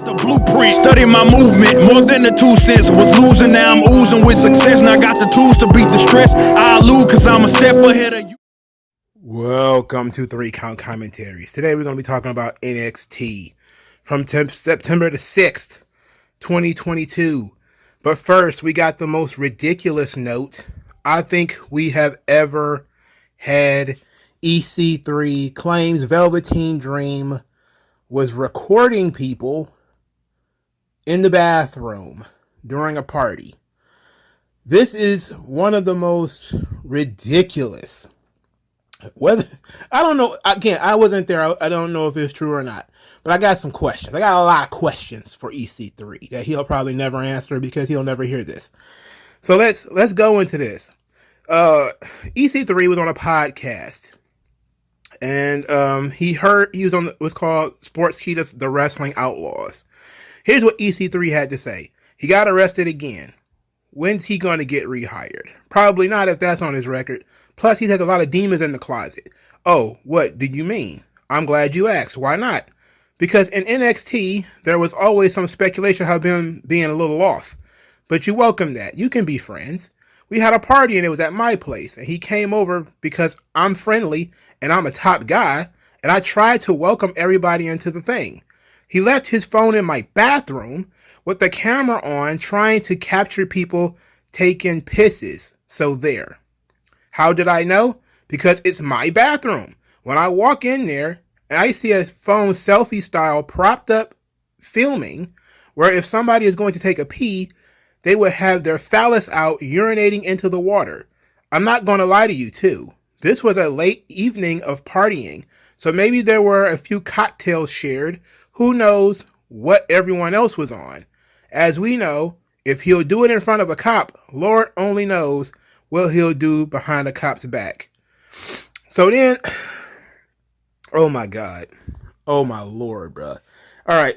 The blueprint, study my movement, more than the 2 cents. Was losing, now I'm oozing with success. Now I got the tools to beat the stress. I lose cause I'm a step ahead of you. Welcome to 3 Count Commentaries. Today we're going to be talking about NXT from September the 6th, 2022. But first, we got the most ridiculous note I think we have ever had. EC3 claims Velveteen Dream was recording people in the bathroom during a party. This is one of the most ridiculous. I don't know. Again, I wasn't there. I don't know if it's true or not. But I got some questions. I got a lot of questions for EC3 that he'll probably never answer because he'll never hear this. So let's go into this. EC3 was on a podcast, and he was on what's called Sportskeeda's The Wrestling Outlaws. Here's what EC3 had to say. He got arrested again. When's he going to get rehired? Probably not if that's on his record. Plus, he has a lot of demons in the closet. Oh, what do you mean? I'm glad you asked. Why not? Because in NXT, there was always some speculation of him being a little off. But you welcome that. You can be friends. We had a party and it was at my place. And he came over because I'm friendly and I'm a top guy. And I tried to welcome everybody into the thing. He left his phone in my bathroom with the camera on, trying to capture people taking pisses. So there. How did I know? Because it's my bathroom. When I walk in there, and I see a phone selfie style propped up filming, where if somebody is going to take a pee, they would have their phallus out urinating into the water. I'm not going to lie to you too. This was a late evening of partying, so maybe there were a few cocktails shared. Who knows what everyone else was on? As we know, if he'll do it in front of a cop, Lord only knows what he'll do behind a cop's back. So then, oh my God. Oh my Lord, bro. All right,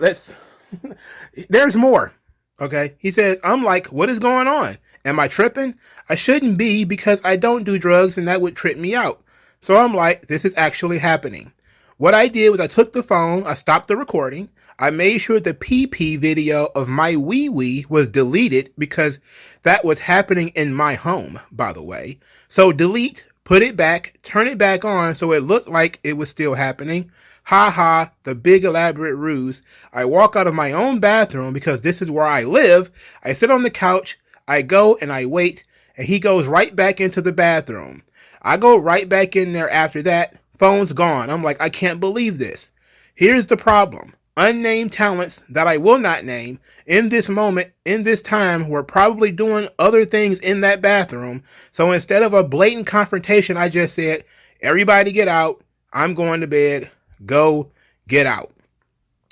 there's more. Okay. He says, I'm like, what is going on? Am I tripping? I shouldn't be because I don't do drugs and that would trip me out. So I'm like, this is actually happening. What I did was I took the phone, I stopped the recording, I made sure the PP video of my wee was deleted because that was happening in my home, by the way. So delete, put it back, turn it back on so it looked like it was still happening. Ha ha, the big elaborate ruse. I walk out of my own bathroom because this is where I live. I sit on the couch, I go and I wait, and he goes right back into the bathroom. I go right back in there after that. Phone's gone. I'm like, I can't believe this. Here's the problem. Unnamed talents that I will not name in this moment, in this time, were probably doing other things in that bathroom. So instead of a blatant confrontation, I just said, everybody get out. I'm going to bed. Go get out.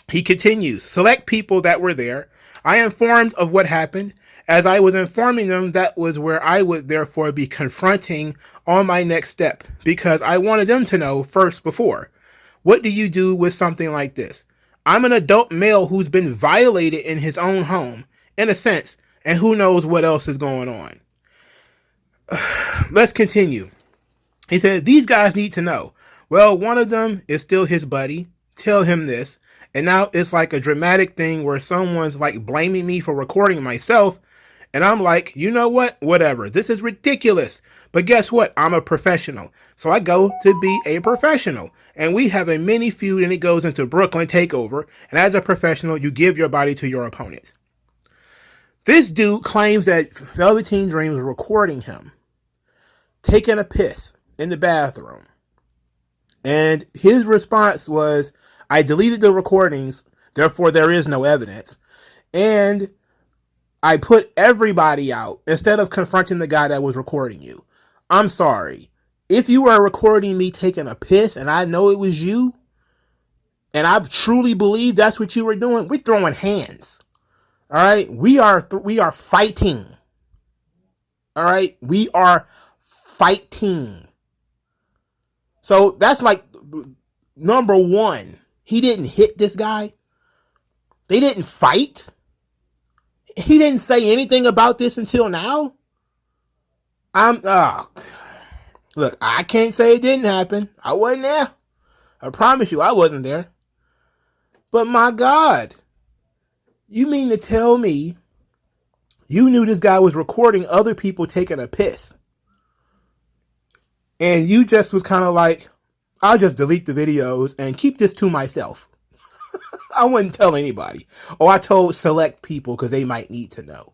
He continues, select people that were there. I informed of what happened. As I was informing them, that was where I would therefore be confronting on my next step, because I wanted them to know first before. What do you do with something like this? I'm an adult male who's been violated in his own home, in a sense, and who knows what else is going on. Let's continue. He said, these guys need to know. Well, one of them is still his buddy. Tell him this. And now it's like a dramatic thing where someone's like blaming me for recording myself. And I'm like, you know what? Whatever. This is ridiculous. But guess what? I'm a professional. So I go to be a professional. And we have a mini feud and it goes into Brooklyn Takeover. And as a professional, you give your body to your opponent. This dude claims that Velveteen Dream was recording him taking a piss in the bathroom. And his response was, I deleted the recordings, therefore there is no evidence. And I put everybody out instead of confronting the guy that was recording you. I'm sorry. If you were recording me taking a piss and I know it was you, and I truly believe that's what you were doing, we're throwing hands. All right? We are fighting. All right? We are fighting. So that's like number one. He didn't hit this guy. They didn't fight. He didn't say anything about this until now. Look, I can't say it didn't happen. I wasn't there. I promise you I wasn't there. But my God, You mean to tell me you knew this guy was recording other people taking a piss, and you just was kind of like, I'll just delete the videos and keep this to myself. I wouldn't tell anybody. Or I told select people because they might need to know.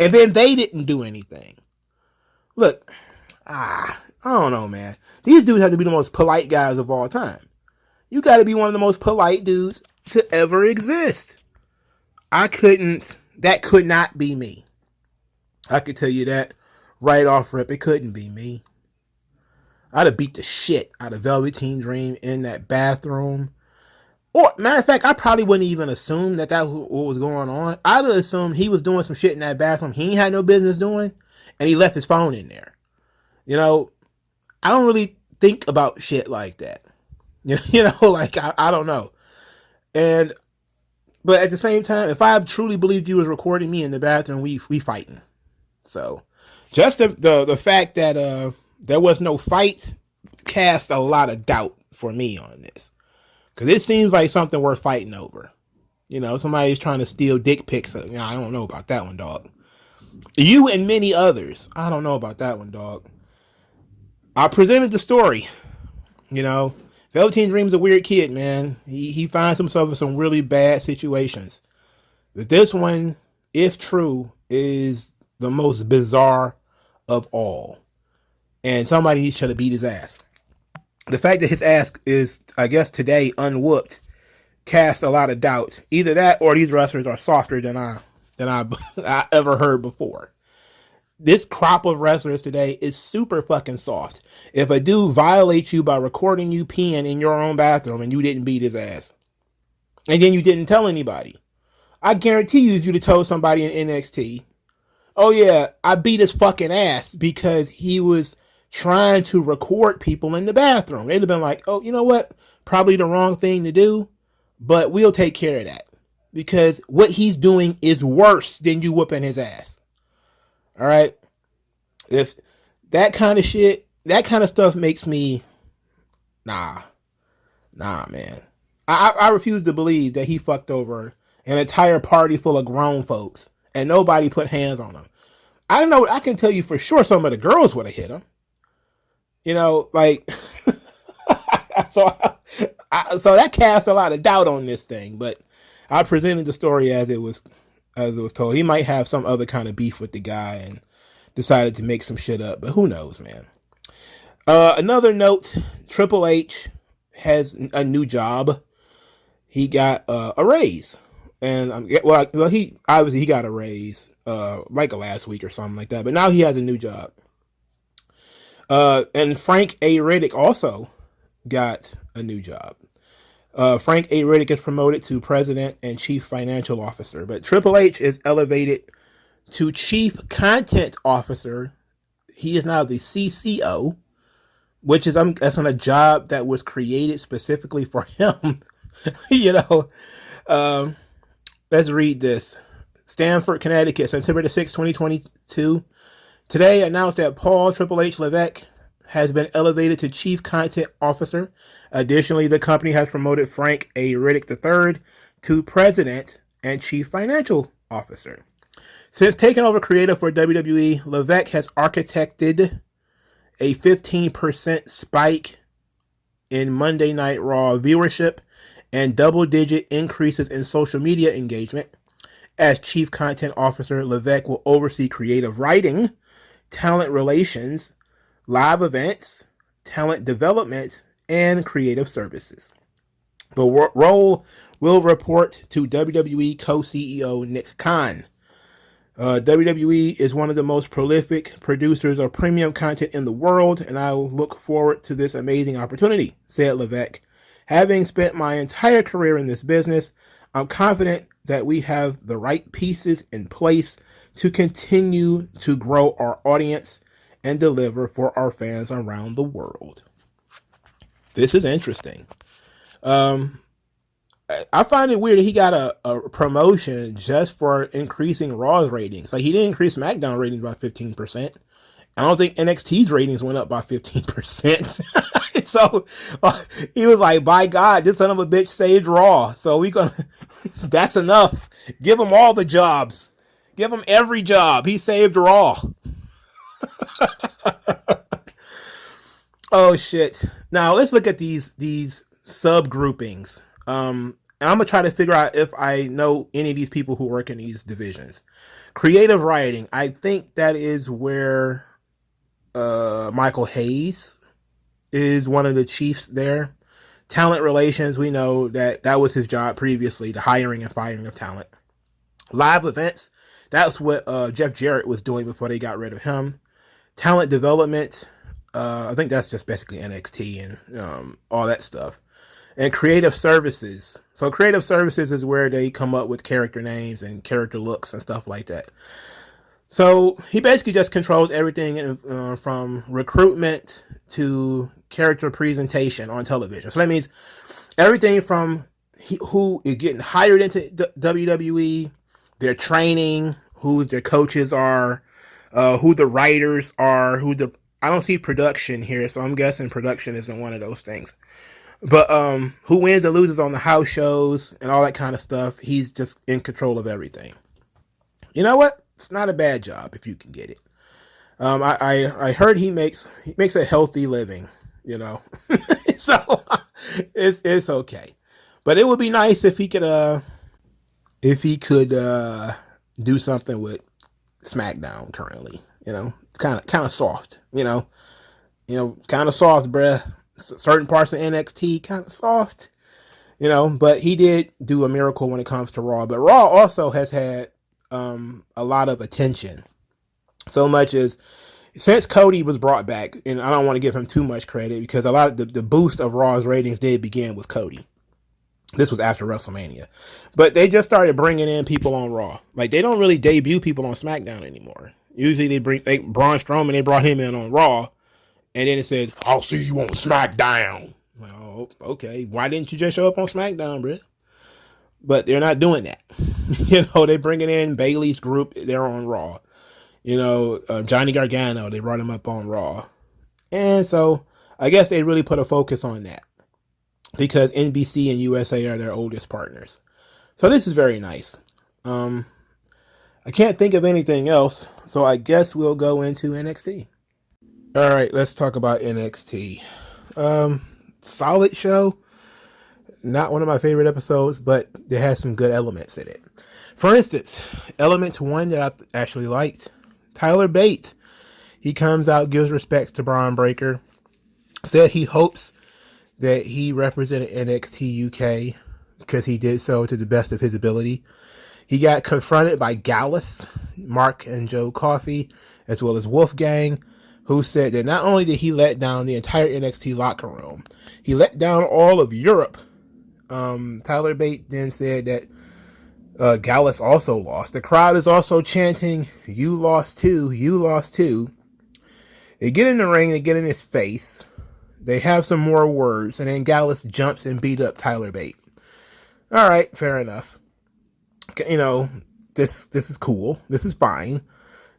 And then they didn't do anything. Look, I don't know, man. These dudes have to be the most polite guys of all time. You got to be one of the most polite dudes to ever exist. That could not be me. I could tell you that right off rip. It couldn't be me. I'd have beat the shit out of Velveteen Dream in that bathroom. Or, matter of fact, I probably wouldn't even assume that was what was going on. I'd have assumed he was doing some shit in that bathroom he ain't had no business doing, and he left his phone in there. You know, I don't really think about shit like that. You know, like, I don't know. But at the same time, if I truly believed you was recording me in the bathroom, we fighting. So, just the fact that there was no fight casts a lot of doubt for me on this. Because it seems like something worth fighting over. You know, somebody's trying to steal dick pics. I don't know about that one, dog. You and many others. I don't know about that one, dog. I presented the story. You know, Velveteen Dream's a weird kid, man. He finds himself in some really bad situations. But this one, if true, is the most bizarre of all. And somebody should have beat his ass. The fact that his ass is, I guess, today unwhooped casts a lot of doubt. Either that or these wrestlers are softer than I ever heard before. This crop of wrestlers today is super fucking soft. If a dude violates you by recording you peeing in your own bathroom and you didn't beat his ass, and then you didn't tell anybody, I guarantee you, if you'd have told somebody in NXT, oh yeah, I beat his fucking ass because he was trying to record people in the bathroom, they'd have been like, oh, you know what? Probably the wrong thing to do, but we'll take care of that. Because what he's doing is worse than you whooping his ass. All right? If that kind of shit, that kind of stuff makes me, nah, man. I refuse to believe that he fucked over an entire party full of grown folks and nobody put hands on him. I can tell you for sure some of the girls would have hit him. You know, like, so that casts a lot of doubt on this thing, but I presented the story as it was told. He might have some other kind of beef with the guy and decided to make some shit up, but who knows, man. Another note, Triple H has a new job. He got a raise, and he obviously got a raise like last week or something like that, but now he has a new job. And Frank A. Riddick also got a new job. Frank A. Riddick is promoted to president and chief financial officer, but Triple H is elevated to chief content officer. He is now the CCO, which is that's on a job that was created specifically for him. You know, let's read this. Stamford, Connecticut, September the 6th, 2022. Today announced that Paul Triple H Levesque has been elevated to Chief Content Officer. Additionally, the company has promoted Frank A. Riddick III to President and Chief Financial Officer. Since taking over creative for WWE, Levesque has architected a 15% spike in Monday Night Raw viewership and double-digit increases in social media engagement. As Chief Content Officer, Levesque will oversee creative writing, talent relations, live events, talent development, and creative services. The role will report to WWE co-CEO Nick Khan. WWE is one of the most prolific producers of premium content in the world, and I will look forward to this amazing opportunity, said Levesque. Having spent my entire career in this business, I'm confident that we have the right pieces in place to continue to grow our audience and deliver for our fans around the world. This is interesting. I find it weird that he got a promotion just for increasing Raw's ratings. Like, he didn't increase SmackDown ratings by 15%. I don't think NXT's ratings went up by 15%. So he was like, by God, this son of a bitch saved Raw. So that's enough. Give him all the jobs. Give him every job. He saved Raw. Oh shit. Now let's look at these subgroupings. And I'm gonna try to figure out if I know any of these people who work in these divisions. Creative writing. I think that is where Michael Hayes is one of the chiefs there. Talent relations, we know that was his job previously, the hiring and firing of talent. Live events, that's what Jeff Jarrett was doing before they got rid of him. Talent development, I think that's just basically NXT and all that stuff. And creative services. So creative services is where they come up with character names and character looks and stuff like that. So he basically just controls everything from recruitment to character presentation on television. So that means everything from who is getting hired into WWE, their training, who their coaches are, who the writers are, I don't see production here, so I'm guessing production isn't one of those things. But who wins or loses on the house shows and all that kind of stuff, he's just in control of everything. You know what? It's not a bad job if you can get it. I heard he makes a healthy living, you know. So it's okay. But it would be nice if he could do something with SmackDown currently, you know. It's kind of soft, you know, kind of soft, bruh. Certain parts of NXT kind of soft, you know, but he did do a miracle when it comes to Raw. But Raw also has had a lot of attention, so much as since Cody was brought back, and I don't want to give him too much credit because a lot of the boost of Raw's ratings did begin with Cody. This was after WrestleMania, but they just started bringing in people on Raw. Like they don't really debut people on SmackDown anymore. Usually they Braun Strowman, they brought him in on Raw, and then it said, "I'll see you on SmackDown." Well, okay, why didn't you just show up on SmackDown, bro? But they're not doing that. You know, they're bringing in Bayley's group. They're on Raw. You know, Johnny Gargano, they brought him up on Raw. And so I guess they really put a focus on that because NBC and USA are their oldest partners. So this is very nice. I can't think of anything else. So I guess we'll go into NXT. All right, let's talk about NXT. Solid show. Not one of my favorite episodes, but it has some good elements in it. For instance, element one that I actually liked, Tyler Bate. He comes out, gives respects to Braun Breaker, said he hopes that he represented NXT UK because he did so to the best of his ability. He got confronted by Gallus, Mark and Joe Coffey, as well as Wolfgang, who said that not only did he let down the entire NXT locker room, he let down all of Europe. Tyler Bate then said that Gallus also lost. The crowd is also chanting, "You lost too, you lost too." They get in the ring, they get in his face, they have some more words, and then Gallus jumps and beat up Tyler Bate. All right, fair enough. You know, this is cool. This is fine.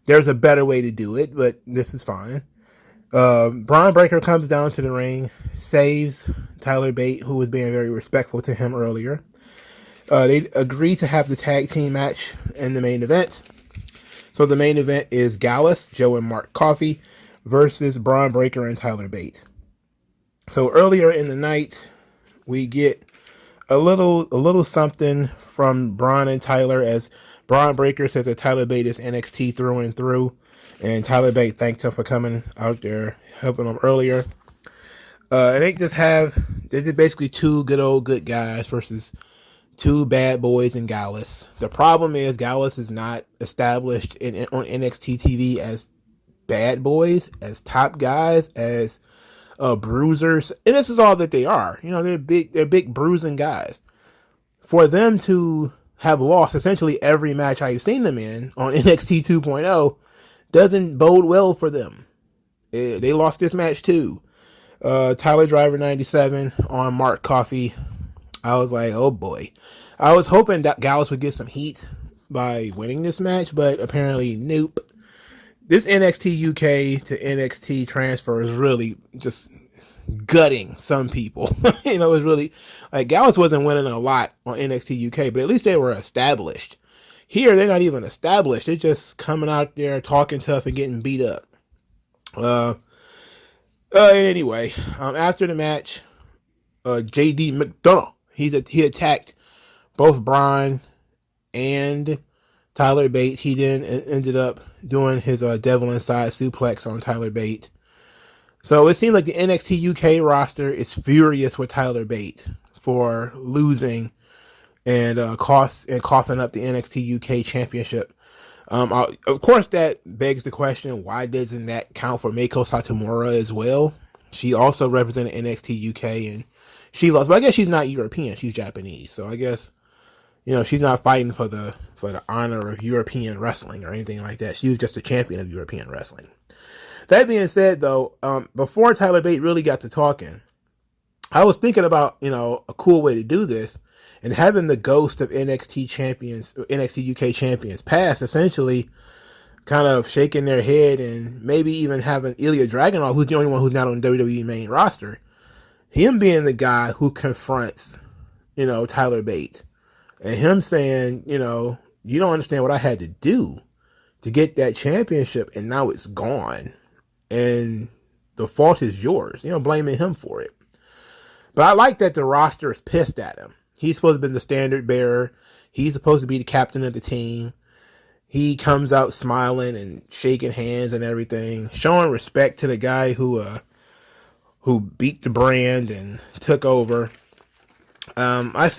There's a better way to do it, but this is fine. Braun Breaker comes down to the ring, saves Tyler Bate, who was being very respectful to him earlier. They agree to have the tag team match in the main event. So the main event is Gallus, Joe and Mark Coffey versus Braun Breaker and Tyler Bate. So earlier in the night, we get a little something from Braun and Tyler as Braun Breaker says that Tyler Bate is NXT through and through. And Tyler Bate thanked him for coming out there, helping him earlier. And they did basically two good guys versus two bad boys in Gallus. The problem is Gallus is not established on NXT TV as bad boys, as top guys, as bruisers. And this is all that they are. You know, they're big bruising guys. For them to have lost essentially every match I've seen them in on NXT 2.0 doesn't bode well for them. They lost this match too. Tyler Driver 97 on Mark Coffey. I was like, oh boy. I was hoping that Gallus would get some heat by winning this match, but apparently nope. This NXT UK to NXT transfer is really just gutting some people. You know, it's really like Gallus wasn't winning a lot on NXT UK, but at least they were established. Here, they're not even established. They're just coming out there talking tough and getting beat up. Anyway, after the match, JD McDonough, he attacked both Braun and Tyler Bate. He then ended up doing his Devil Inside suplex on Tyler Bate. So it seems like the NXT UK roster is furious with Tyler Bate for losing and coughing up the NXT UK championship. Of course, that begs the question, why doesn't that count for Meiko Satomura as well? She also represented NXT UK and she lost, but I guess she's not European, she's Japanese. So I guess, she's not fighting for the honor of European wrestling or anything like that. She was just a champion of European wrestling. That being said, though, before Tyler Bate really got to talking, I was thinking about, a cool way to do this, and having the ghost of NXT UK champions past, essentially kind of shaking their head, and maybe even having Ilya Dragunov, who's the only one who's not on the WWE main roster, him being the guy who confronts, Tyler Bate, and him saying, you don't understand what I had to do to get that championship, and now it's gone. And the fault is yours, blaming him for it. But I like that the roster is pissed at him. He's supposed to be the standard bearer. He's supposed to be the captain of the team. He comes out smiling and shaking hands and everything, showing respect to the guy who beat the brand and took over. I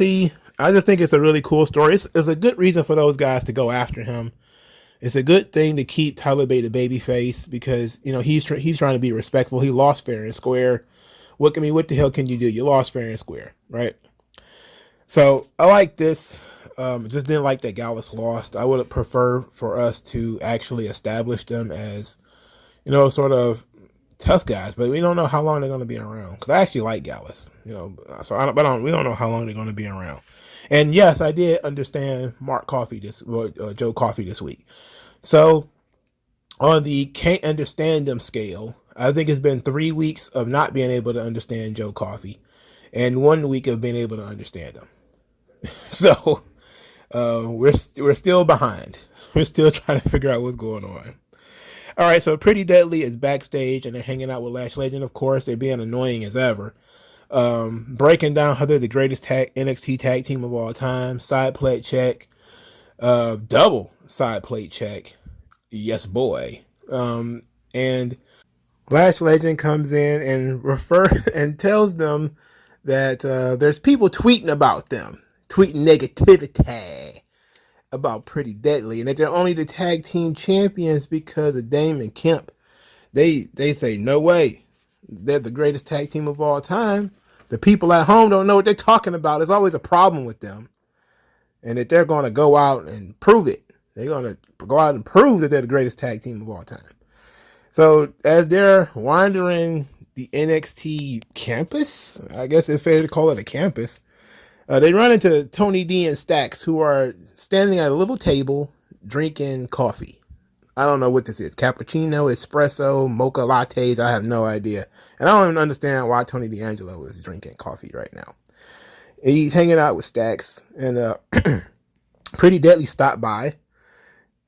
just think it's a really cool story. It's a good reason for those guys to go after him. It's a good thing to keep Tyler Bate a babyface because, he's trying to be respectful. He lost fair and square. What the hell can you do? You lost fair and square, right? So I like this. Just didn't like that Gallus lost. I would prefer for us to actually establish them as, sort of tough guys, but we don't know how long they're going to be around. Because I actually like Gallus, we don't know how long they're going to be around. And yes, I did understand Joe Coffey this week. So on the can't understand them scale, I think it's been 3 weeks of not being able to understand Joe Coffey and 1 week of being able to understand him. So we're still behind. We're still trying to figure out what's going on. All right, so Pretty Deadly is backstage and they're hanging out with Lash Legend. Of course, they're being annoying as ever. Breaking down how they're the greatest NXT tag team of all time. Side plate check. Double side plate check. Yes, boy. And Lash Legend comes in and tells them that there's people tweeting about them. Tweeting negativity about Pretty Deadly. And that they're only the tag team champions because of Damon Kemp. They say, no way. They're the greatest tag team of all time. The people at home don't know what they're talking about. There's always a problem with them. And that they're going to go out and prove it. They're going to go out and prove that they're the greatest tag team of all time. So as they're wandering the NXT campus, I guess it's fair to call it a campus, they run into Tony D and Stacks, who are standing at a little table drinking coffee. I don't know what this is. Cappuccino, espresso, mocha lattes. I have no idea. And I don't even understand why Tony D'Angelo is drinking coffee right now. And he's hanging out with Stacks. And Pretty Deadly stopped by.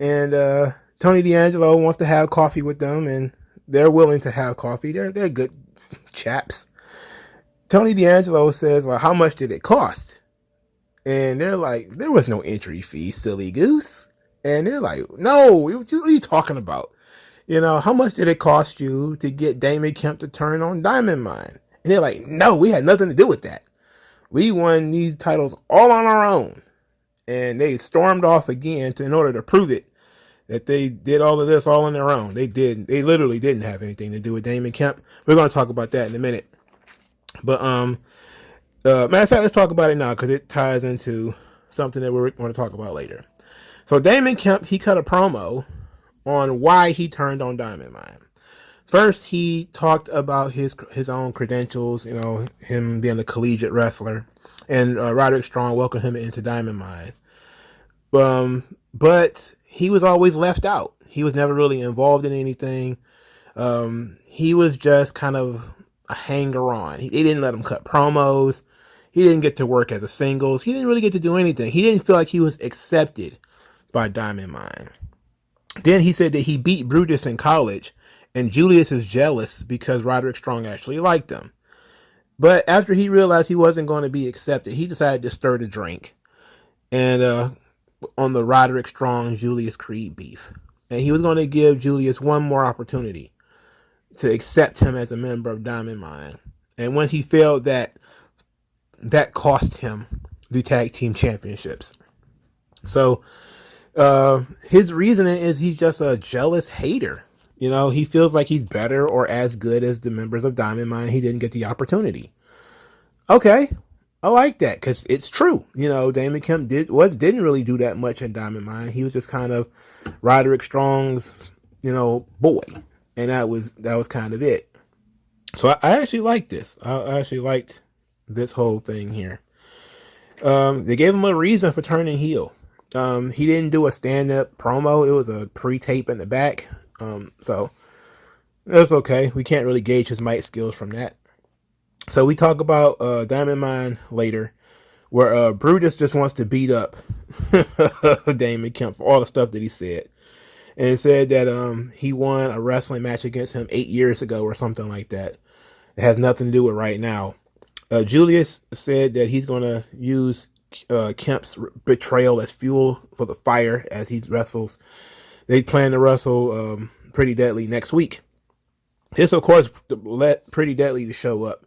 And Tony D'Angelo wants to have coffee with them. And they're willing to have coffee. They're good chaps. Tony D'Angelo says, well, how much did it cost? And they're like, there was no entry fee, silly goose. And they're like, no, what are you talking about? How much did it cost you to get Damon Kemp to turn on Diamond Mine? And they're like, no, we had nothing to do with that. We won these titles all on our own. And they stormed off again in order to prove it, that they did all of this all on their own. They literally didn't have anything to do with Damon Kemp. We're going to talk about that in a minute. But, matter of fact, let's talk about it now because it ties into something that we're going to talk about later. So Damon Kemp, he cut a promo on why he turned on Diamond Mine. First, he talked about his own credentials, him being a collegiate wrestler, and Roderick Strong welcomed him into Diamond Mine. But he was always left out. He was never really involved in anything. He was just kind of a hanger-on. They didn't let him cut promos. He didn't get to work as a singles. He didn't really get to do anything. He didn't feel like he was accepted by Diamond Mine. Then he said that he beat Brutus in college, and Julius is jealous because Roderick Strong actually liked him. But after he realized he wasn't going to be accepted, he decided to stir the drink. And on the Roderick Strong Julius Creed beef. And he was going to give Julius one more opportunity to accept him as a member of Diamond Mine. And when he failed that cost him the tag team championships. So his reasoning is he's just a jealous hater. You know, he feels like he's better or as good as the members of Diamond Mine. He didn't get the opportunity. Okay, I like that because it's true. You know, Damon Kemp didn't really do that much in Diamond Mine. He was just kind of Roderick Strong's, boy, and that was kind of it. So I actually liked this. I actually liked this whole thing here. They gave him a reason for turning heel. He didn't do a stand-up promo. It was a pre-tape in the back. So that's okay. We can't really gauge his mic skills from that. So we talk about Diamond Mine later, where Brutus just wants to beat up Damon Kemp for all the stuff that he said. And said that he won a wrestling match against him 8 years ago or something like that. It has nothing to do with right now. Julius said that he's going to use Kemp's betrayal as fuel for the fire as he wrestles. They plan to wrestle Pretty Deadly next week. This, of course, led Pretty Deadly to show up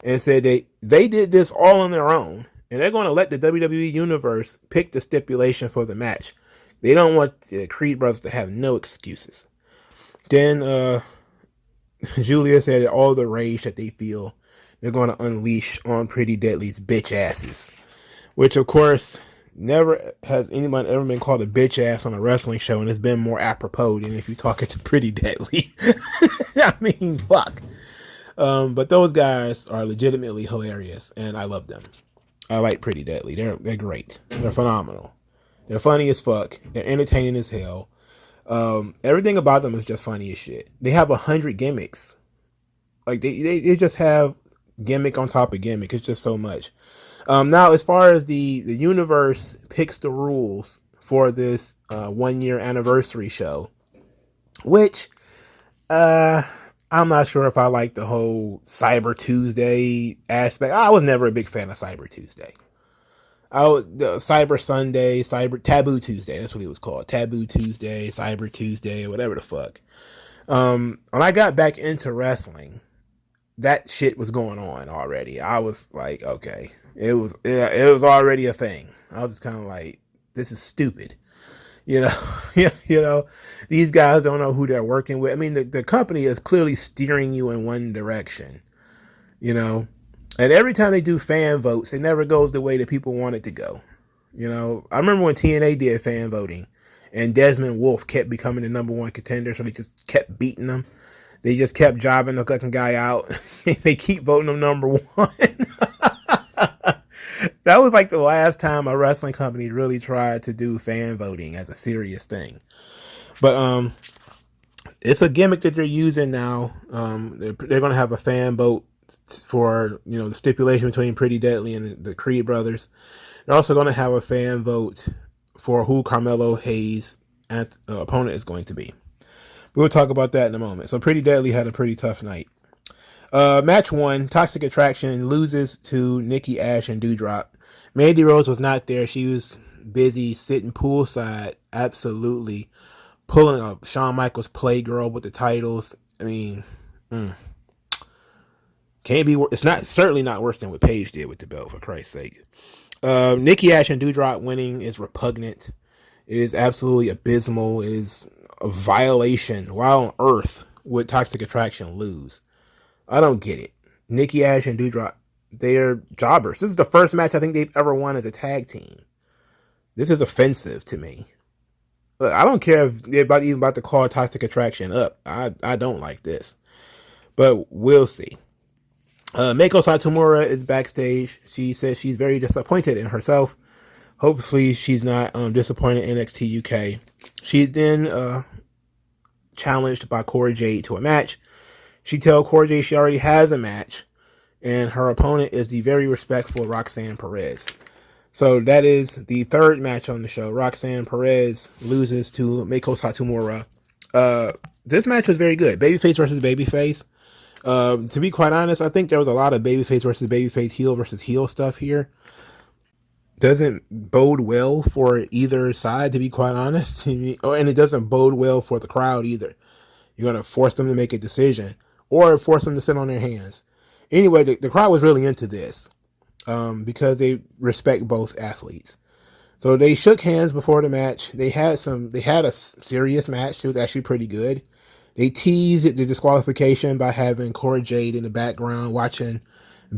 and said they did this all on their own, and they're going to let the WWE Universe pick the stipulation for the match. They don't want the Creed brothers to have no excuses. Then Julius said that all the rage that they feel, they're going to unleash on Pretty Deadly's bitch asses. Which, of course, never has anyone ever been called a bitch ass on a wrestling show, and it's been more apropos than if you're talking to Pretty Deadly. I mean, fuck. But those guys are legitimately hilarious, and I love them. I like Pretty Deadly. They're great. They're phenomenal. They're funny as fuck. They're entertaining as hell. Everything about them is just funny as shit. They have 100 gimmicks. Like they just have gimmick on top of gimmick. It's just so much. Now, as far as the universe picks the rules for this 1 year anniversary show, which I'm not sure if I like the whole Cyber Tuesday aspect. I was never a big fan of Cyber Tuesday. The Cyber Sunday, Taboo Tuesday, that's what it was called. Taboo Tuesday, Cyber Tuesday, whatever the fuck. When I got back into wrestling, that shit was going on already. I was like, okay. It was already a thing. I was just kind of like, this is stupid. These guys don't know who they're working with. I mean, the company is clearly steering you in one direction, and every time they do fan votes, it never goes the way that people want it to go. I remember when TNA did fan voting and Desmond Wolfe kept becoming the number one contender. So they just kept beating them. They just kept jobbing the fucking guy out. They keep voting him number one. That was like the last time a wrestling company really tried to do fan voting as a serious thing. But it's a gimmick that they're using now. They're going to have a fan vote for the stipulation between Pretty Deadly and the Creed brothers. They're also going to have a fan vote for who Carmelo Hayes' opponent is going to be. We'll talk about that in a moment. So Pretty Deadly had a pretty tough night. Match 1, Toxic Attraction loses to Nikki Ash and Doudrop. Mandy Rose was not there. She was busy sitting poolside, absolutely pulling up Shawn Michaels' Playgirl with the titles. I mean, can't be. It's certainly not worse than what Paige did with the belt, for Christ's sake. Nikki Ash and Doudrop winning is repugnant. It is absolutely abysmal. It is a violation. Why on earth would Toxic Attraction lose? I don't get it. Nikki Ash and Doudrop, they're jobbers. This is the first match I think they've ever won as a tag team. This is offensive to me. Look, I don't care if they're even about to call Toxic Attraction up. I don't like this. But we'll see. Meiko Satomura is backstage. She says she's very disappointed in herself. Hopefully she's not disappointed in NXT UK. She's then challenged by Cora Jade to a match. She tells Cora Jade she already has a match, and her opponent is the very respectful Roxanne Perez. So that is the third match on the show. Roxanne Perez loses to Meiko Satomura. This match was very good. Babyface versus babyface. To be quite honest, I think there was a lot of babyface versus babyface, heel versus heel stuff here. Doesn't bode well for either side, to be quite honest. And it doesn't bode well for the crowd either. You're going to force them to make a decision or force them to sit on their hands. Anyway, the crowd was really into this because they respect both athletes. So they shook hands before the match. They had a serious match. It was actually pretty good. They teased the disqualification by having Cora Jade in the background watching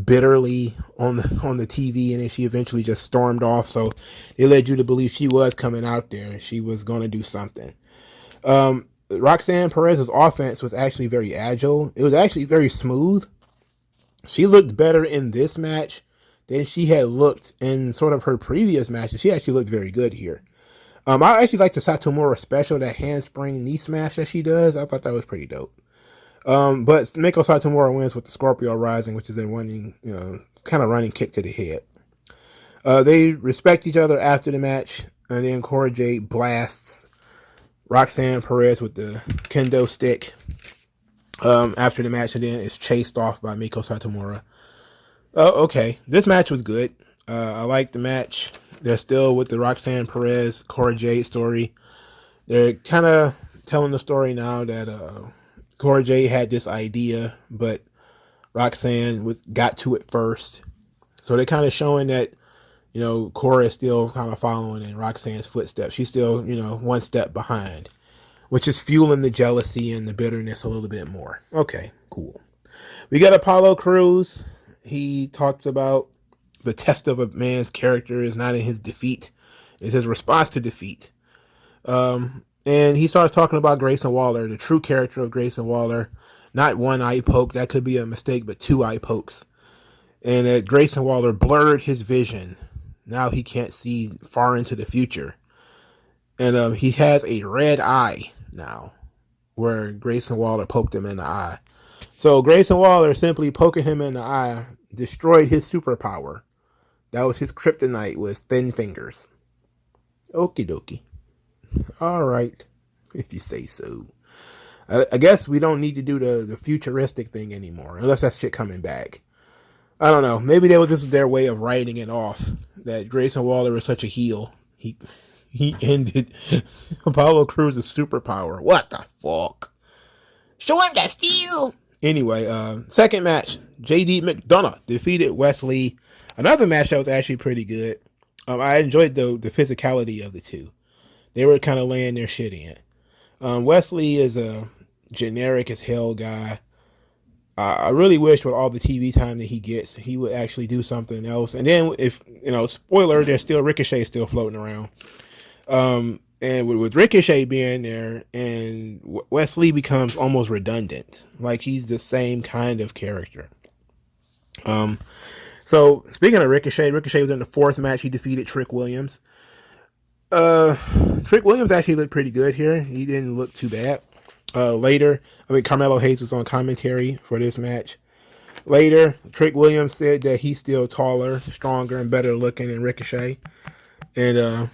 bitterly on the TV, and then she eventually just stormed off. So they led you to believe she was coming out there and she was going to do something. Roxanne Perez's offense was actually very agile. It was actually very smooth. She looked better in this match than she had looked in sort of her previous matches. She actually looked very good here. I actually like the Satomura special, that handspring knee smash that she does. I thought that was pretty dope. But Meiko Satomura wins with the Scorpio Rising, which is a running kick to the head. They respect each other after the match, and then Cora Jade blasts Roxanne Perez with the kendo stick after the match, and then is chased off by Meiko Satomura. Okay, this match was good. I liked the match. They're still with the Roxanne Perez Cora Jade story. They're kind of telling the story now that Cora Jade had this idea, but Roxanne got to it first. So they're kind of showing that, Cora is still kind of following in Roxanne's footsteps. She's still, one step behind, which is fueling the jealousy and the bitterness a little bit more. Okay, cool. We got Apollo Crews. He talks about the test of a man's character is not in his defeat, it's his response to defeat. And he starts talking about Grayson Waller, the true character of Grayson Waller. Not one eye poke, that could be a mistake, but two eye pokes. And that Grayson Waller blurred his vision. Now he can't see far into the future. And he has a red eye now, where Grayson Waller poked him in the eye. So Grayson Waller simply poking him in the eye destroyed his superpower. That was his kryptonite, was thin fingers. Okie dokie. All right, if you say so. I guess we don't need to do the futuristic thing anymore, unless that shit coming back. I don't know. Maybe that was just their way of writing it off, that Grayson Waller is such a heel. He ended Apollo Crews' superpower. What the fuck? Show him that steel. Anyway, second match, JD McDonough defeated Wesley. Another match that was actually pretty good. I enjoyed the physicality of the two. They were kind of laying their shit in. Wesley is a generic as hell guy. I really wish with all the TV time that he gets, he would actually do something else. And then if, spoiler, there's still Ricochet still floating around. And with Ricochet being there, and Wesley becomes almost redundant. Like he's the same kind of character. So speaking of Ricochet was in the fourth match. He defeated Trick Williams. Trick Williams actually looked pretty good here. He didn't look too bad. Later, Carmelo Hayes was on commentary for this match. Later, Trick Williams said that he's still taller, stronger, and better looking than Ricochet. And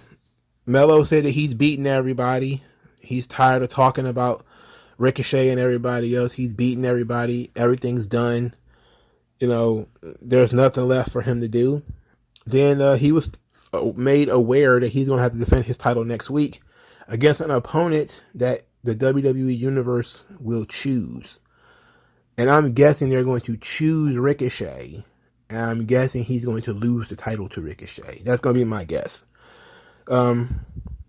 Melo said that he's beating everybody. He's tired of talking about Ricochet and everybody else. He's beating everybody. Everything's done. There's nothing left for him to do. Then he was made aware that he's going to have to defend his title next week against an opponent that the WWE Universe will choose. And I'm guessing they're going to choose Ricochet. And I'm guessing he's going to lose the title to Ricochet. That's going to be my guess. All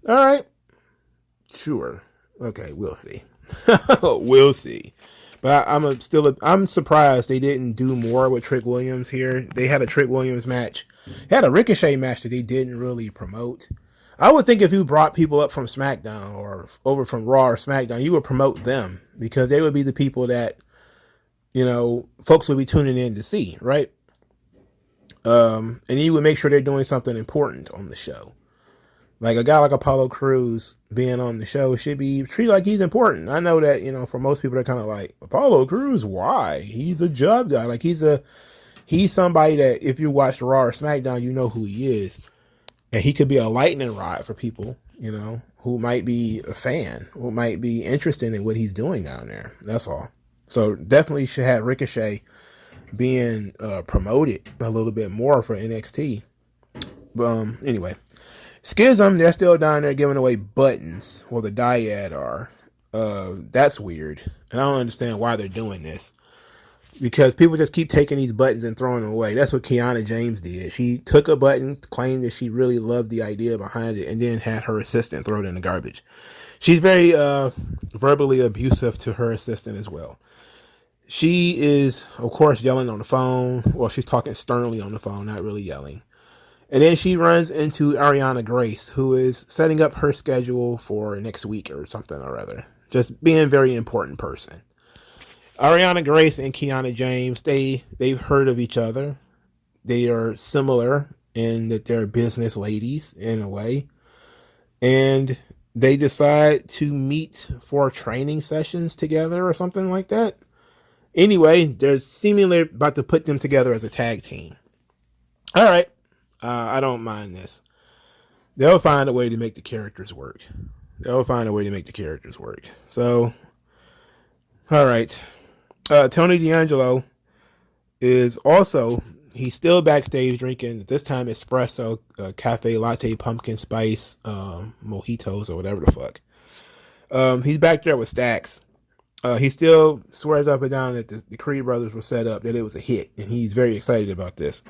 right. Sure. Okay, we'll see. We'll see. But I'm surprised they didn't do more with Trick Williams here. They had a Trick Williams match. They had a Ricochet match that they didn't really promote. I would think if you brought people up from SmackDown or over from Raw or SmackDown, you would promote them because they would be the people that, folks would be tuning in to see, right? And you would make sure they're doing something important on the show. Like a guy like Apollo Crews being on the show should be treated like he's important. I know that, for most people, they're kind of like, Apollo Crews, why? He's a job guy. Like he's somebody that if you watch Raw or SmackDown, you know who he is. And he could be a lightning rod for people, you know, who might be a fan, who might be interested in what he's doing down there. That's all. So definitely should have Ricochet being promoted a little bit more for NXT. Anyway, Schism, they're still down there giving away buttons. Well, the Dyad are. That's weird. And I don't understand why they're doing this. Because people just keep taking these buttons and throwing them away. That's what Kiana James did. She took a button, claimed that she really loved the idea behind it, and then had her assistant throw it in the garbage. She's very verbally abusive to her assistant as well. She is, of course, yelling on the phone. Well, she's talking sternly on the phone, not really yelling. And then she runs into Ariana Grace, who is setting up her schedule for next week or something or other. Just being a very important person. Ariana Grace and Kiana James, they've heard of each other. They are similar in that they're business ladies in a way. And they decide to meet for training sessions together or something like that. Anyway, they're seemingly about to put them together as a tag team. All right. I don't mind this. They'll find a way to make the characters work. So, all right. Tony D'Angelo is also, he's still backstage drinking, this time espresso, cafe latte, pumpkin spice, mojitos or whatever the fuck. He's back there with Stacks. He still swears up and down that the Creed brothers were set up, that it was a hit, and he's very excited about this.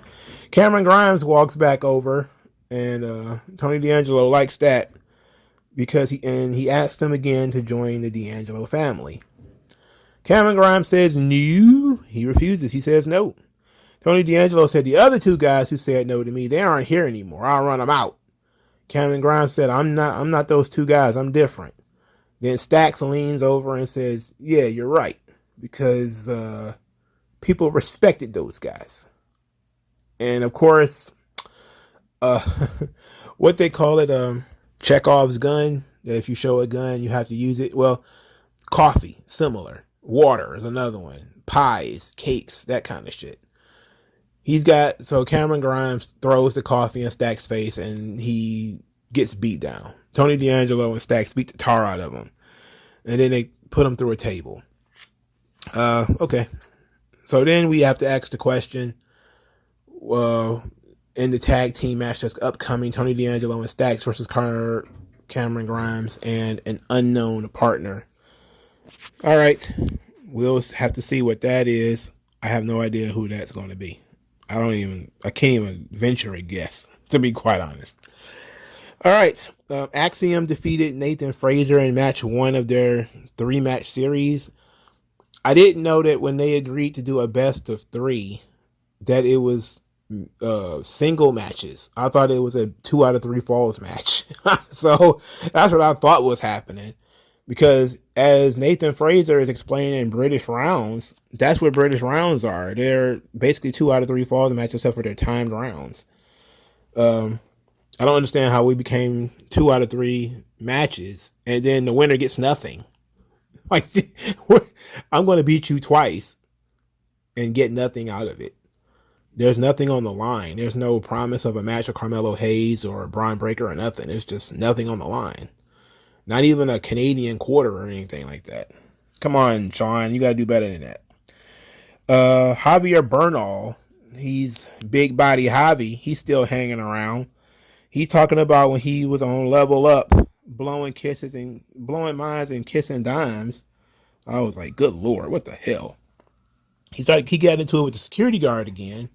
Cameron Grimes walks back over, and Tony D'Angelo likes that because he asked him again to join the D'Angelo family. Cameron Grimes says no. He refuses. He says no. Tony D'Angelo said the other two guys who said no to me, they aren't here anymore. I'll run them out. Cameron Grimes said, I'm not those two guys. I'm different. Then Stacks leans over and says, yeah, you're right. Because people respected those guys. And of course, what they call it, Chekhov's gun. That if you show a gun, you have to use it. Well, coffee, similar. Water is another one. Pies, cakes, that kind of shit. So Cameron Grimes throws the coffee in Stack's face and he gets beat down. Tony D'Angelo and Stacks beat the tar out of him. And then they put him through a table. Okay. So then we have to ask the question, in the tag team match that's upcoming, Tony D'Angelo and Stacks versus Cameron Grimes and an unknown partner. All right. We'll have to see what that is. I have no idea who that's going to be. I can't even venture a guess, to be quite honest. All right. Axiom defeated Nathan Fraser in match 1 of their 3-match series. I didn't know that when they agreed to do a best of 3, that it was single matches. I thought it was a 2 out of 3 falls match. So that's what I thought was happening. Because as Nathan Fraser is explaining in British rounds, that's what British rounds are. They're basically 2 out of 3 falls matches except for their timed rounds. I don't understand how we became 2 out of 3 matches and then the winner gets nothing. Like, I'm going to beat you twice and get nothing out of it. There's nothing on the line. There's no promise of a match with Carmelo Hayes or Braun Breaker or nothing. There's just nothing on the line. Not even a Canadian quarter or anything like that. Come on, Sean. You got to do better than that. Javier Bernal, he's big body Javi. He's still hanging around. He's talking about when he was on Level Up, blowing minds and kissing dimes. I was like, good Lord, what the hell? He got into it with the security guard again.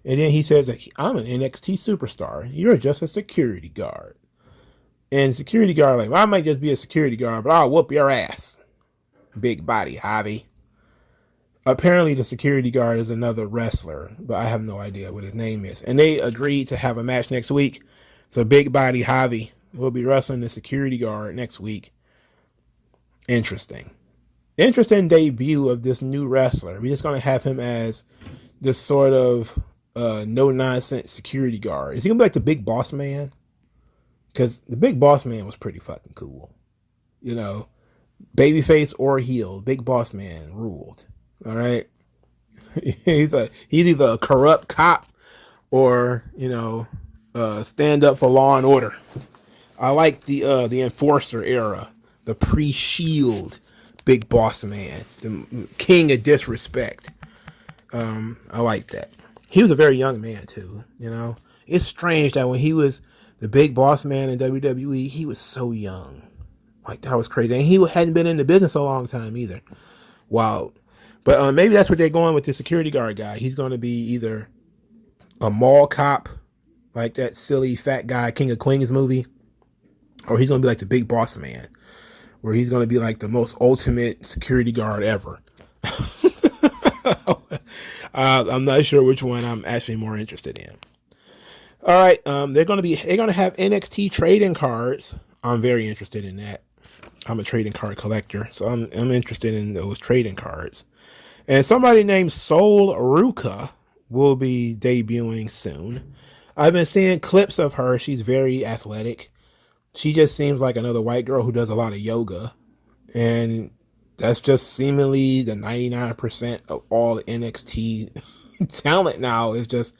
And then he says, I'm an NXT superstar. You're just a security guard. And security guard, like, well, I might just be a security guard, but I'll whoop your ass. Big body, Javi. Apparently the security guard is another wrestler, but I have no idea what his name is. And they agreed to have a match next week. So big body Javi will be wrestling the security guard next week. Interesting debut of this new wrestler. We're just going to have him as this sort of no-nonsense security guard. Is he going to be like the Big Boss Man? Because the Big Boss Man was pretty fucking cool. You know, babyface or heel, Big Boss Man ruled. All right. He's either a corrupt cop or, you know, stand up for law and order. I like the enforcer era, the pre-Shield big boss man, the king of disrespect. I like that. He was a very young man too. You know, it's strange that when he was the big boss man in WWE, he was so young. Like, that was crazy, and he hadn't been in the business a long time either. Wow. But maybe that's what they're going with the security guard guy. He's going to be either a mall cop, like that silly fat guy King of Queens movie, or he's going to be like the big boss man, where he's going to be like the most ultimate security guard ever. I'm not sure which one I'm actually more interested in. All right, they're going to have NXT trading cards. I'm very interested in that. I'm a trading card collector, so I'm interested in those trading cards. And somebody named Sol Ruka will be debuting soon. I've been seeing clips of her. She's very athletic. She just seems like another white girl who does a lot of yoga. And that's just seemingly the 99% of all NXT talent now is just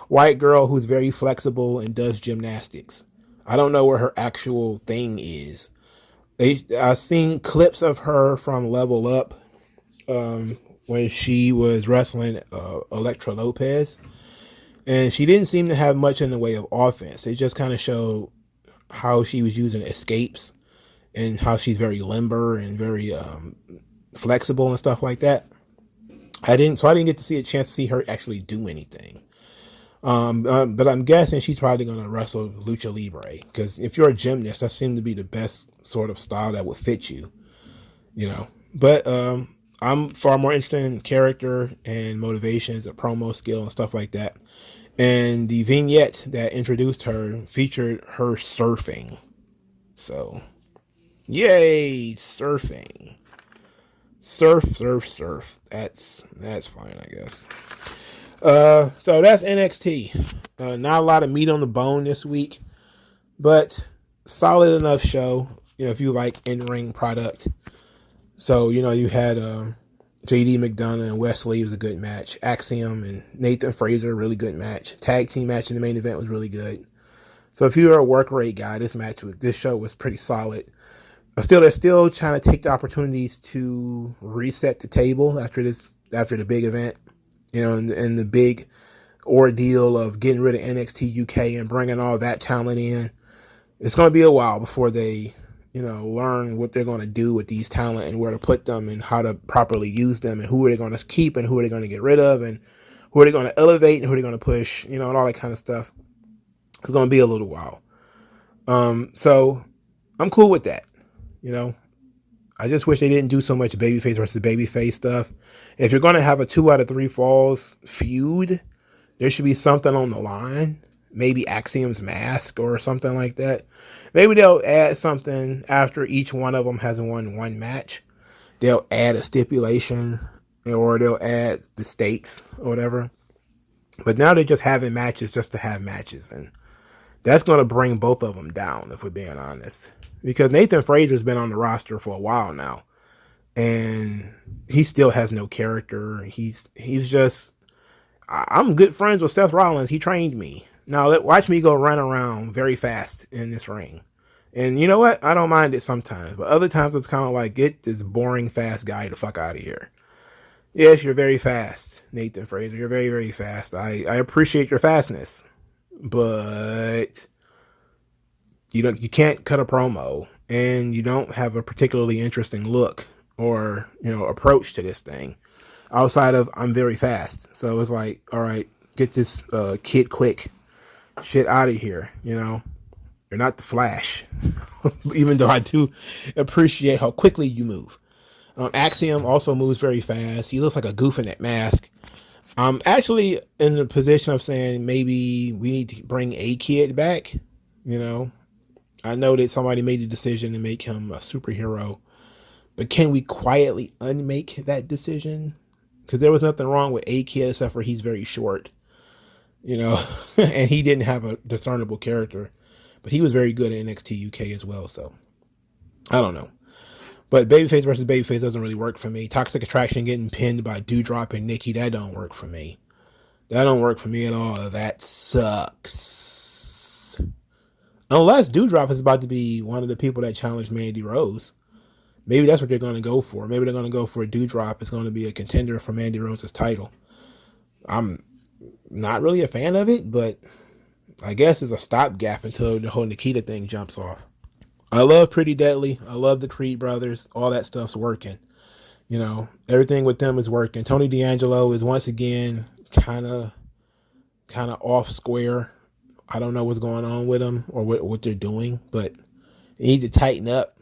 white girl who's very flexible and does gymnastics. I don't know what her actual thing is. I've seen clips of her from Level Up when she was wrestling Elektra Lopez, and she didn't seem to have much in the way of offense. They just kind of showed how she was using escapes and how she's very limber and very flexible and stuff like that. I didn't get to see a chance to see her actually do anything. But I'm guessing she's probably going to wrestle Lucha Libre, because if you're a gymnast, that seems to be the best sort of style that would fit you, you know. But I'm far more interested in character and motivations and promo skill and stuff like that. And the vignette that introduced her featured her surfing. So, yay, surfing. Surf. That's fine, I guess. So that's NXT. Not a lot of meat on the bone this week, but solid enough show, you know, if you like in-ring product. So, you know, you had JD McDonough and Wesley was a good match. Axiom and Nathan Fraser, really good match. Tag team match in the main event was really good. So if you're a work rate guy, this show was pretty solid. They're still trying to take the opportunities to reset the table after the big event, you know, and the big ordeal of getting rid of NXT UK and bringing all that talent in. It's going to be a while before they, you know, learn what they're going to do with these talent and where to put them and how to properly use them and who are they going to keep and who are they going to get rid of and who are they going to elevate and who are they going to push, you know, and all that kind of stuff. It's going to be a little while. So I'm cool with that. You know, I just wish they didn't do so much babyface versus babyface stuff. If you're going to have a 2 out of 3 falls feud, there should be something on the line. Maybe Axiom's mask or something like that. Maybe they'll add something after each one of them has won one match. They'll add a stipulation or they'll add the stakes or whatever. But now they're just having matches just to have matches. And that's going to bring both of them down, if we're being honest. Because Nathan Fraser's been on the roster for a while now. And he still has no character. He's just... I'm good friends with Seth Rollins. He trained me. Now, watch me go run around very fast in this ring. And you know what? I don't mind it sometimes. But other times it's kind of like, get this boring, fast guy the fuck out of here. Yes, you're very fast, Nathan Fraser. You're very, very fast. I appreciate your fastness. But... you can't cut a promo, and you don't have a particularly interesting look or, you know, approach to this thing outside of I'm very fast. So it's like, all right, get this kid quick shit out of here. You know, you're not the Flash, even though I do appreciate how quickly you move. Axiom also moves very fast. He looks like a goof in that mask. I'm actually in the position of saying maybe we need to bring A-Kid back, you know. I know that somebody made the decision to make him a superhero, but can we quietly unmake that decision? Because there was nothing wrong with A-Kid except for he's very short, you know, and he didn't have a discernible character, but he was very good at NXT UK as well. So I don't know, but babyface versus babyface doesn't really work for me. Toxic Attraction getting pinned by Doudrop and Nikki, that don't work for me. That don't work for me at all. That sucks. Unless Doudrop is about to be one of the people that challenged Mandy Rose. Maybe that's what they're going to go for. Maybe they're going to go for Doudrop. It's going to be a contender for Mandy Rose's title. I'm not really a fan of it, but I guess it's a stopgap until the whole Nikita thing jumps off. I love Pretty Deadly. I love the Creed brothers. All that stuff's working. You know, everything with them is working. Tony D'Angelo is once again kind of off square. I don't know what's going on with him or what they're doing, but they need to tighten up.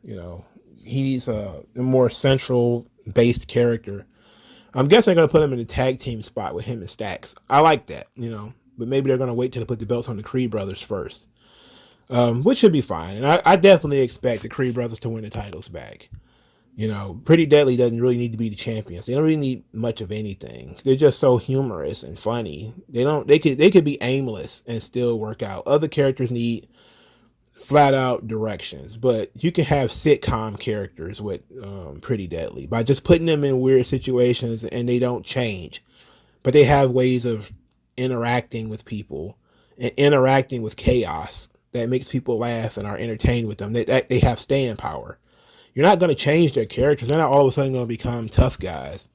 You know, he needs a more central based character. I'm guessing they're going to put him in the tag team spot with him and Stacks. I like that, you know, but maybe they're going to wait till they put the belts on the Creed brothers first, which should be fine. And I definitely expect the Creed brothers to win the titles back. You know, Pretty Deadly doesn't really need to be the champions. They don't really need much of anything. They're just so humorous and funny. They could be aimless and still work out. Other characters need flat out directions, but you can have sitcom characters with Pretty Deadly by just putting them in weird situations and they don't change, but they have ways of interacting with people and interacting with chaos that makes people laugh and are entertained with them. They have staying power. You're not going to change their characters. They're not all of a sudden going to become tough guys.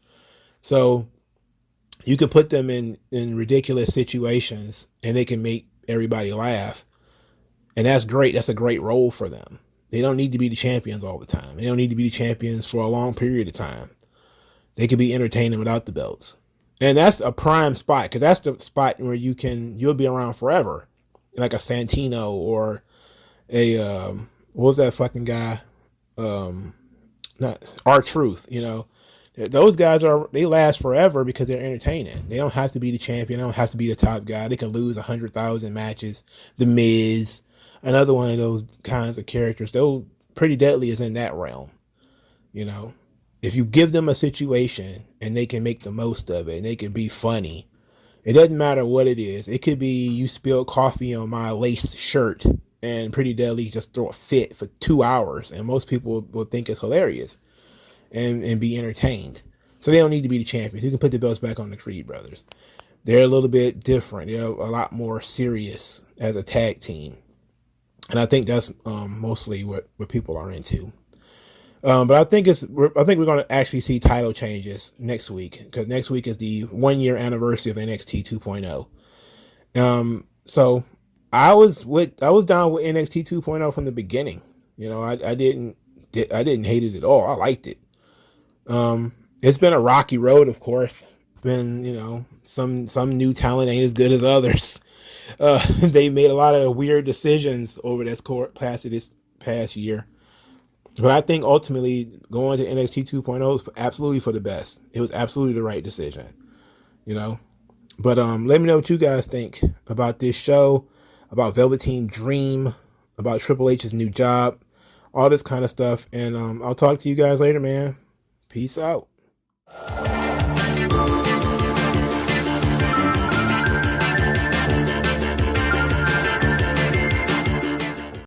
So you can put them in ridiculous situations and they can make everybody laugh. And that's great. That's a great role for them. They don't need to be the champions all the time. They don't need to be the champions for a long period of time. They can be entertaining without the belts. And that's a prime spot, because that's the spot where you'll be around forever. Like a Santino or a, what was that fucking guy? Not R-Truth, you know. Those guys they last forever because they're entertaining. They don't have to be the champion. They don't have to be the top guy. They can lose 100,000 matches. The Miz, another one of those kinds of characters. Though Pretty Deadly is in that realm. You know, if you give them a situation and they can make the most of it and they can be funny, it doesn't matter what it is. It could be you spilled coffee on my lace shirt and Pretty Deadly just throw a fit for 2 hours and most people will think it's hilarious and be entertained. So they don't need to be the champions. You can put the belts back on the Creed brothers. They're a little bit different. They're a lot more serious as a tag team. And I think that's mostly what people are into. But I think we're going to actually see title changes next week, because next week is the 1 year anniversary of NXT 2.0. So I was down with NXT 2.0 from the beginning. You know, I didn't hate it at all. I liked it. It's been a rocky road, of course. Been, you know, some new talent ain't as good as others. They made a lot of weird decisions over this past year. But I think ultimately going to NXT 2.0 was absolutely for the best. It was absolutely the right decision, you know. But let me know what you guys think about this show, about Velveteen Dream, about Triple H's new job, all this kind of stuff. And I'll talk to you guys later, man. Peace out.